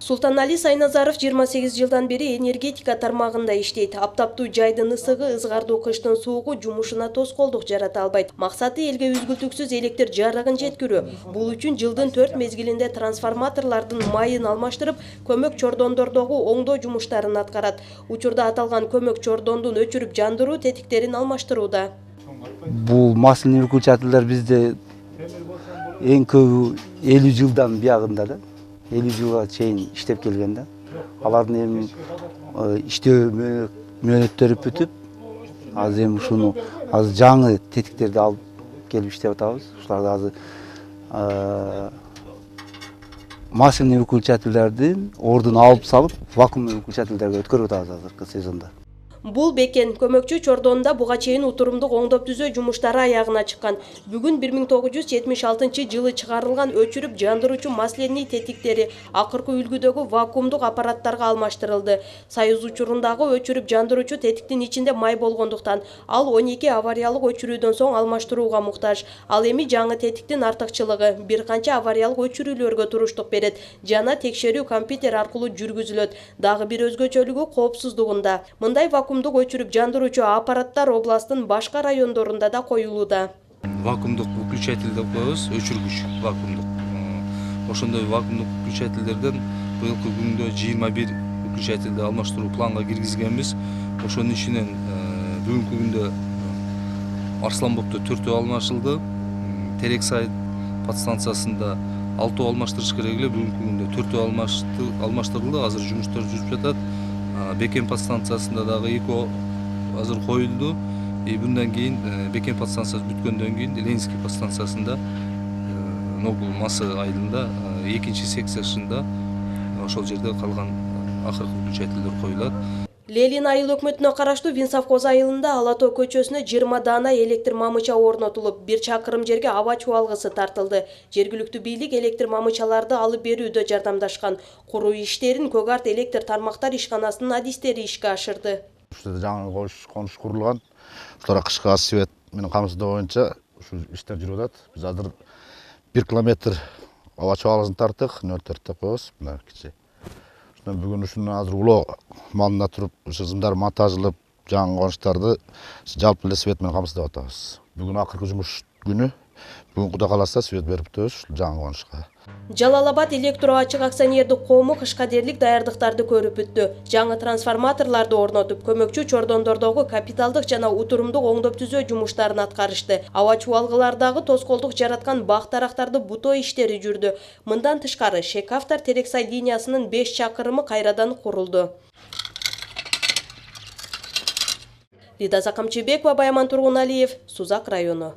Султанали Сайназаров 28 жылдан бери энергетика тармагында иштейт. Аптаптуу жайдын ысыгы, ызгардуу кыштын суугу жумушуна тоскоолдук жарата албайт. Максаты элге үзгүлтүксүз электр жарыгын жеткирүү. Бул үчүн жылдын 4 мезгилинде трансформаторлордун майын алмаштырып, көмөк чордондордогу оңдоо жумуштарын аткарат. Учурда аталган көмөк чордондун өчүрүп жандыруу тетиктерин алмаштырууда. Бул масляный выключательдер бизде эң көбү 50 жылдан биягында да. 50 жылга чейин иштеп келген да. Алардын эми иштөө мөөнөттөрү бүтүп, азыр эми ушуну жаңы тетиктерди алып келип иштеп атабыз. Ушуларды азыр масляный выключательдердин ордун алып салып, вакуумный выключательдерге өткөрүп атабыз азыркы сезонда. Бул бекен көмөкчү чордонунда буга чейин утурумдук оңдоп түзөө жумуштары аягына чыккан. Бүгүн 1976 жылы чыгарылган өчүрүп жандыруучу масляный тетиктери акыркы үлгүдөгү вакуумдук аппараттарга алмаштырылды. Союз учурундагы өчүрүп жандыруучу тетиктин ичинде май болгондуктан ал 12 авариялык өчүрүүдөн соң алмаштырууга муктаж. Ал эми жаңы тетиктин артыкчылыгы бир канча авариялык өчүрүүлөргө туруштук берет жана текшерүү компьютер аркылуу жүргүзүлөт. Дагы бир өзгөчөлүгү коопсуздугунда. Мындай вакуумдук өчүрүп жандыруучу аппараттар областтын башка райондорунда да коюлууда. Вакуумдук выключатель деп коебуз, өчүргүч вакуумдук. Ошондой вакуумдук выключательдерден быйылкы күндө 21 выключательди алмаштыруу планга киргизгенбиз. Ошонун ичинен бүгүнкү күндө Арсланбопто 4 алмашылды. Терексай подстанциясында 6 алмаштырыш керек эле, бүгүнкү күндө 4 алмаштырылды. Азыр жумуштар жүрүп жатат. Бекен подстанциясында дагы 2 азыр коюлду. Bundan keyin Beken podstansiyasi бүткөндөн кийин Ленинский подстанциясында Ногул масы айылында 2-чи секциясында ошол жерде калган акыркы выключательдер коюлат. Ленин айыл өкмөтүнө караштуу Винсовхоз айылында Ала Тоо көчөсүнө 20 дана электр мамыча орнотулуп, 1 чакырым жерге аба чубалгысы тартылды. Жергиликтүү бийлик электр мамычаларды алып берүүдө жардамдашкан. Куруу иштерин Көк Арт электр тармактар ишканасынын адистери ишке ашырды. Жаңы конуш курулган. Ушуларга кышкы газ свет менен камсыздоо боюнча ушу иштер жүрүп атат. Биз азыр 1 километр аба чубалгысын тарттык, нөлтөр деп коебуз, мына кичи. Бүгүн ушуну азыр улоо малында туруп, ушу зымдар монтажылып, жаңы конуштарды жалпы эле свет менен камсыздап атабыз. Бүгүн акыркы жумуш күнү. Бүгүн Кудай кааласа свет берип өтөбүз жаңы конушка. Жалал-Абад электро ачык акционердик коому кышка дерлик даярдыктарды көрүп бүттү. Жаңы трансформаторлорду орнотуп, көмөкчү чордондордогу капиталдык жана утурумдук оңдоп түзөө жумуштарын аткарышты. Аба чубалгылардагы тоскоолдук жараткан бак-дарактарды бутоо иштери жүрдү. Мындан тышкары Шекавтар Терексай линиясынын 5 чакырымы кайрадан курулду. Лидаза Камчыбекова, Баяман Тургуналиев, Сузак району.